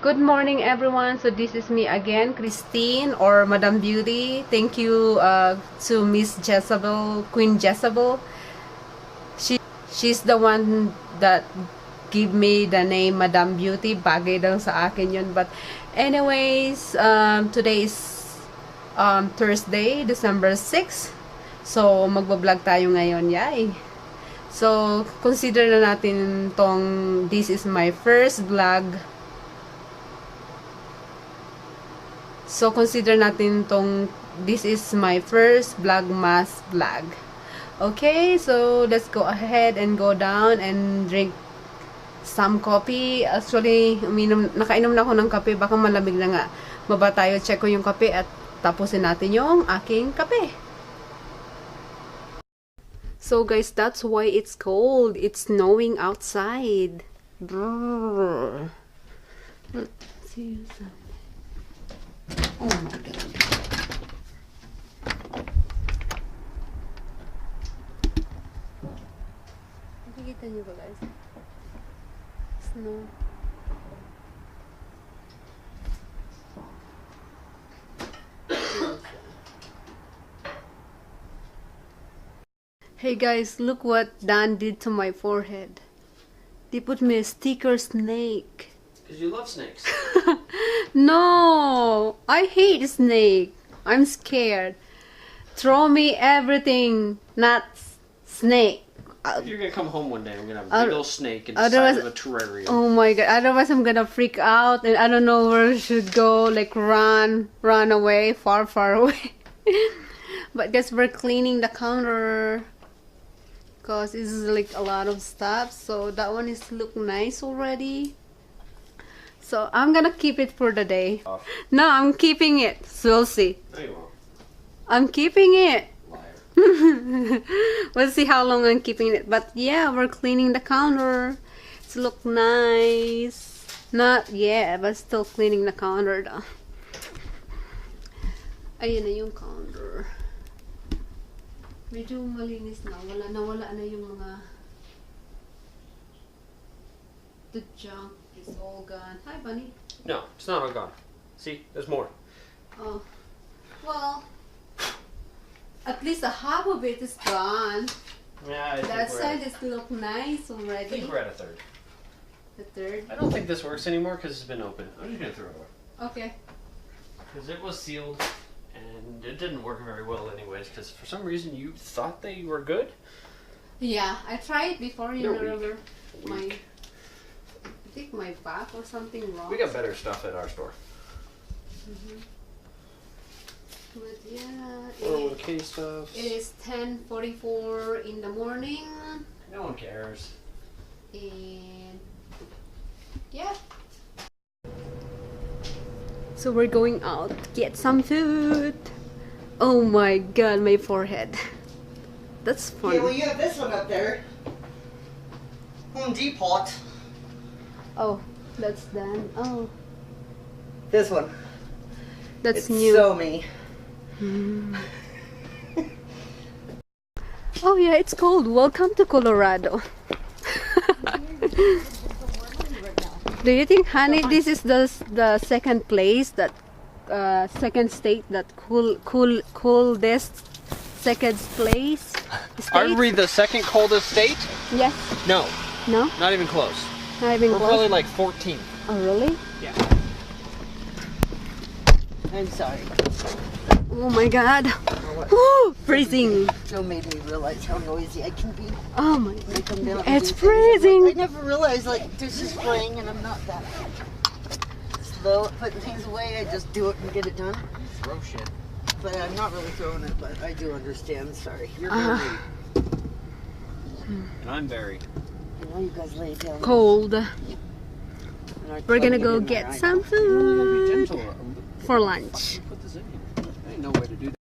Good morning, everyone. So this is me again, Christine or Madam Beauty. Thank you to Miss Jezebel, Queen Jezebel. She's the one that give me the name Madam Beauty. Bagay daw sa akin yun. But anyways, today is Thursday, December 6. So magbablog tayo ngayon, yay. So consider na natin tong this is my first vlog. So, consider natin tong, this is my first Vlogmas vlog. Okay, so let's go ahead and go down and drink some coffee. Actually, nakainom na ako ng kape. Baka malamig na nga. Baba tayo, check ko yung kape at tapusin natin yung aking kape. So, guys, that's why it's cold. It's snowing outside. Brrr. Let's see something. Oh my god. Nakikita niyo ba, guys? Snow. Hey guys, look what Dan did to my forehead. They put me a sticker snake. Because you love snakes. No, I hate snake. I'm scared. Throw me everything, not snake. You're gonna come home one day and we're gonna have a big old snake inside of a terrarium. Oh my god, otherwise I'm gonna freak out and I don't know where I should go, like run away, far away. But guys, we're cleaning the counter because this is like a lot of stuff, so that one is look nice already. So I'm gonna keep it for the day. No, I'm keeping it. So we'll see. No, you won't. I'm keeping it. Liar. We'll see how long I'm keeping it. But yeah, we're cleaning the counter. It's look nice. Not yet, but still cleaning the counter though. Ayun na yung counter. Medyo malinis na. Nawala na yung mga the junk. It's all gone. Hi, bunny. No, it's not all gone. See, there's more. Oh, well, at least a half of it is gone. Yeah, That side is look nice I already. think we're at a third. The third. I don't think this works anymore because it's been open. I'm just gonna throw it away. Okay. Because it was sealed and it didn't work very well anyways. Because for some reason you thought they were good. Yeah, I tried before. You You're remember Weak. I think my back or something wrong. We got better stuff at our store. But yeah, 401k stuff. it is 10:44 in the morning, No one cares. and yeah. So we're going out to get some food. Oh my god, my forehead. That's fun. Okay, well, you have this one up there. Home Depot. Oh, that's done. Oh, This one. that's It's new. so me. Oh yeah, it's cold. Welcome to Colorado. Do you think, honey, this is the second place that second state that coldest second place? Are State? we the second coldest state? Yes. No, No. not even close. Not even We're close. probably like 14th. Oh really? Yeah. I'm sorry. Oh my God. Woo, freezing. Joe made me realize how noisy I can be. Oh my. When I come down and It's do things. I'm like, freezing. I never realized like this is playing and I'm not that slow at putting things away. I just do it and get it done. Throw shit. But I'm not really throwing it, but I do understand. Sorry. You're Uh-huh. very. And I'm very. I know you guys lay down. Cold. and I We're gonna plug it go in there, get I some know. You only gotta be food gentle. for lunch. Put this in here. There ain't no way to do that.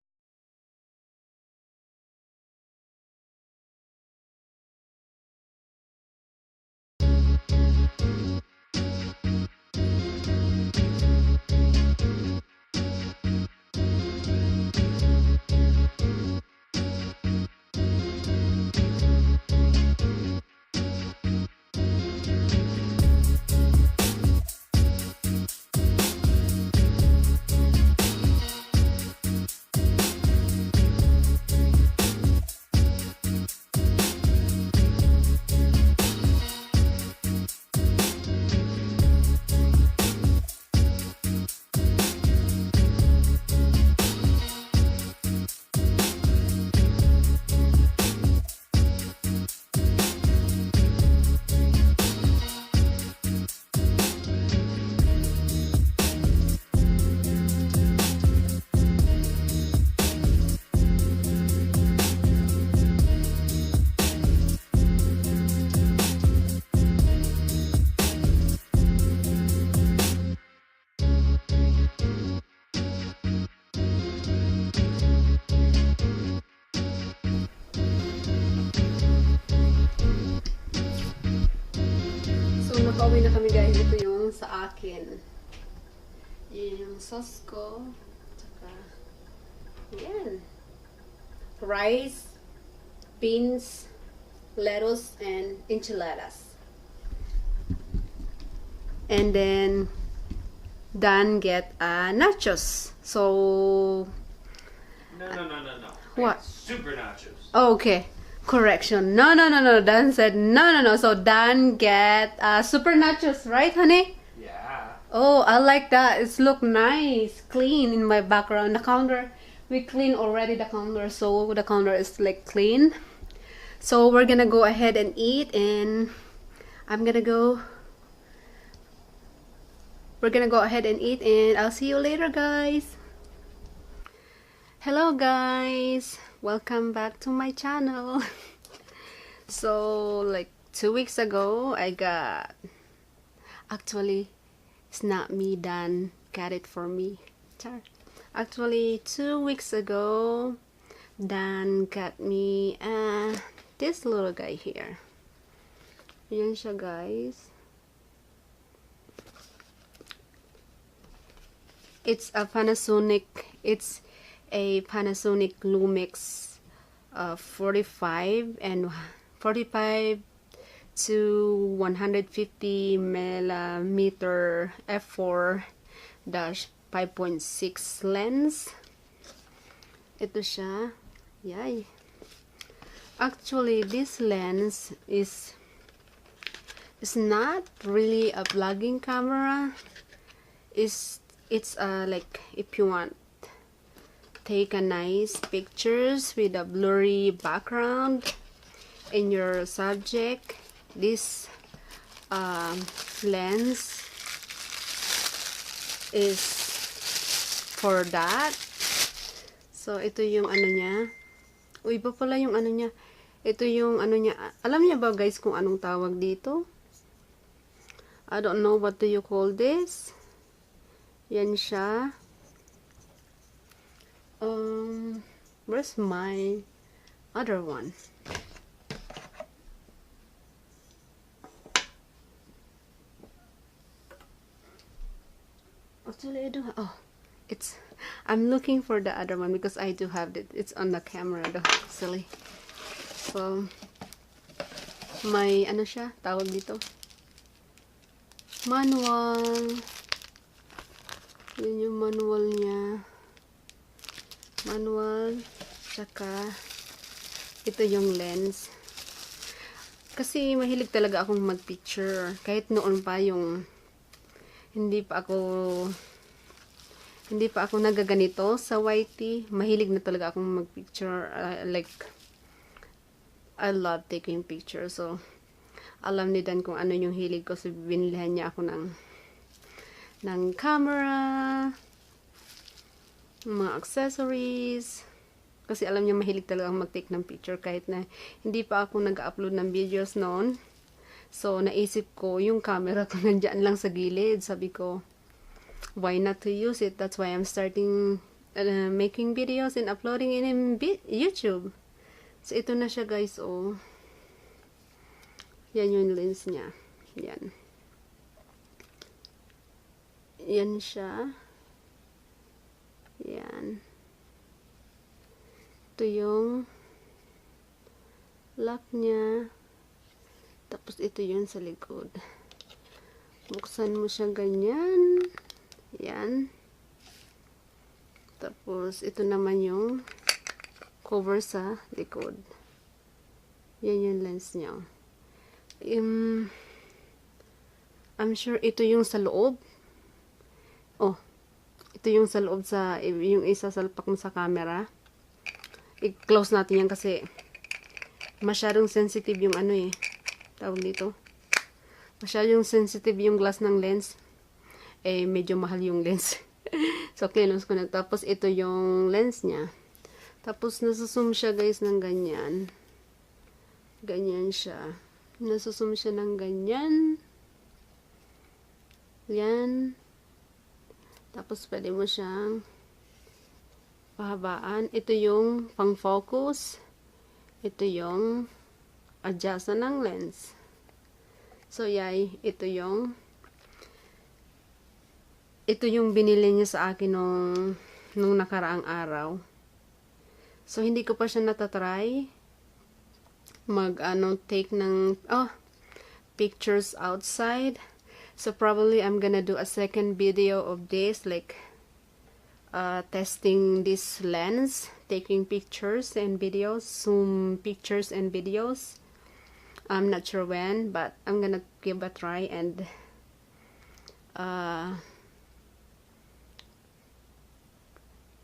Nakauwi na kami guys. Ito yung sa akin. Yun yung sauce ko. Tsaka, yan. Rice, beans, lettuce, and enchiladas. And then, Dan get nachos. So, No. What? Super nachos. oh, okay. Correction. No. Dan said no. So Dan get super nachos, right, honey? Yeah. Oh, I like that. It's look nice, clean in my background. The counter, we clean already the counter, so the counter is like clean. So we're gonna go ahead and eat, and I'm gonna go. We're gonna go ahead and eat, and I'll see you later, guys. Hello guys, welcome back to my channel. So like 2 weeks ago I got, actually it's not me, Dan got it for me. Actually 2 weeks ago Dan got me this little guy here. Yan siya guys. It's a Panasonic, it's a Panasonic Lumix 45 to 150 millimeter f4-5.6 lens. Ito siya. Yay. Actually, this lens is not really a vlogging camera. It's like if you want take a nice pictures with a blurry background in your subject, this lens is for that. So ito yung ano niya. Iba pala yung ano niya. Ito yung ano niya. Alam niya ba guys kung anong tawag dito? I don't know, what do you call this? Yan siya. Where's my other one? Actually, I do. Oh, it's. I'm looking for the other one because I do have it. It's on the camera though. Silly. So, may ano siya? Tawag dito? Manual. Yun yung manual niya. Manual, tsaka ito yung lens. Kasi mahilig talaga akong mag-picture. Kahit noon pa yung hindi pa ako nagaganito sa YT, mahilig na talaga akong mag-picture. Like, I love taking pictures. So, alam ni Dan kung ano yung hilig ko. So, binilihan niya ako ng camera, mga accessories, kasi alam niya mahilig talaga akong mag-take ng picture kahit na hindi pa ako nag-upload ng videos noon. So naisip ko yung camera ko nandiyan lang sa gilid, sabi ko why not to use it. That's why I'm starting making videos and uploading in YouTube. So ito na siya guys. Oh, yan yung lens niya, yan siya. Yan. Ito yung lock niya. Tapos ito yun sa likod. Buksan mo siya ganyan. Yan. Tapos ito naman yung cover sa likod. Yan yung lens niya. I'm sure ito yung sa loob. Oh, ito yung sa loob sa, yung isa salpak mo sa camera. I-close natin yan kasi masyadong sensitive yung ano eh. Tawag dito. Masyadong sensitive yung glass ng lens. Eh, medyo mahal yung lens. So, cleanse ko na. Tapos, ito yung lens niya. Tapos, nasusum siya guys ng ganyan. Ganyan siya. Nasusum siya ng ganyan. Yan. Tapos, pwede mo siyang pahabaan. Ito yung pang-focus. Ito yung adjustan ng lens. So yeah, ito yung binili niya sa akin nung nakaraang araw. So hindi ko pa siya natatry take ng pictures outside. So probably I'm gonna do a second video of this, like testing this lens, taking pictures and videos, zoom pictures and videos. I'm not sure when, but I'm gonna give a try and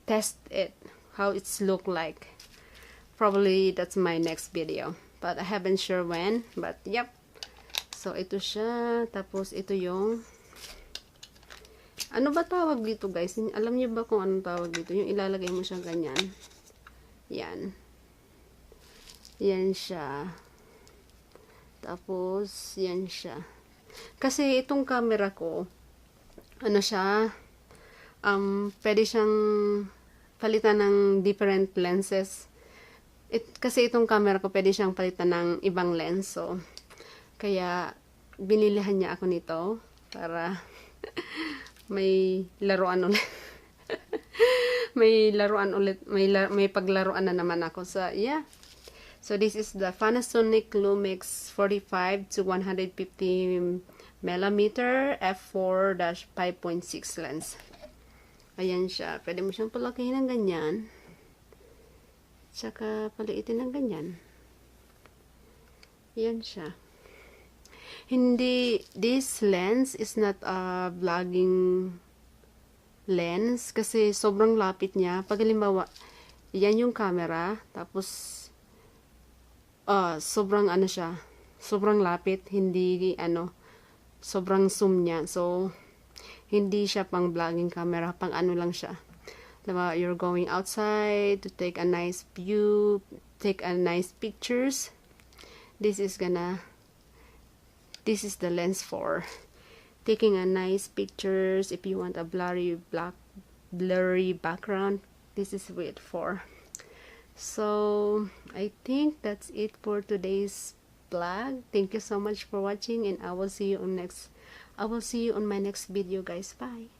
test it, how it's look like. Probably that's my next video, but I haven't sure when. But yep, so ito siya. Tapos ito yung ano ba tawag dito, guys? Alam niyo ba kung anong tawag dito? Yung ilalagay mo siya ganyan. Yan. Yan siya. Tapos, yan siya. Kasi itong camera ko, ano siya, pwede siyang palitan ng different lenses. Kasi itong camera ko, pwede siyang palitan ng ibang lens. So, kaya, binilihan niya ako nito para may laruan ulit. may laruan ulit. May paglaruan na naman ako. So, yeah. So, this is the Panasonic Lumix 45 to 150 millimeter f4-5.6 lens. Ayan siya. Pwede mo siyang palakihin ng ganyan. Tsaka paliitin ng ganyan. Ayan siya. This lens is not a vlogging lens kasi sobrang lapit niya. Pag halimbawa, yan yung camera, tapos sobrang siya, sobrang lapit, hindi sobrang zoom niya. So, hindi siya pang vlogging camera, pang lang siya. Diba, you're going outside to take a nice view, take a nice pictures. This is the lens for taking a nice pictures. If you want a blurry background, this is what it's for. So, I think that's it for today's vlog. Thank you so much for watching, and I will see you on my next video, guys. Bye.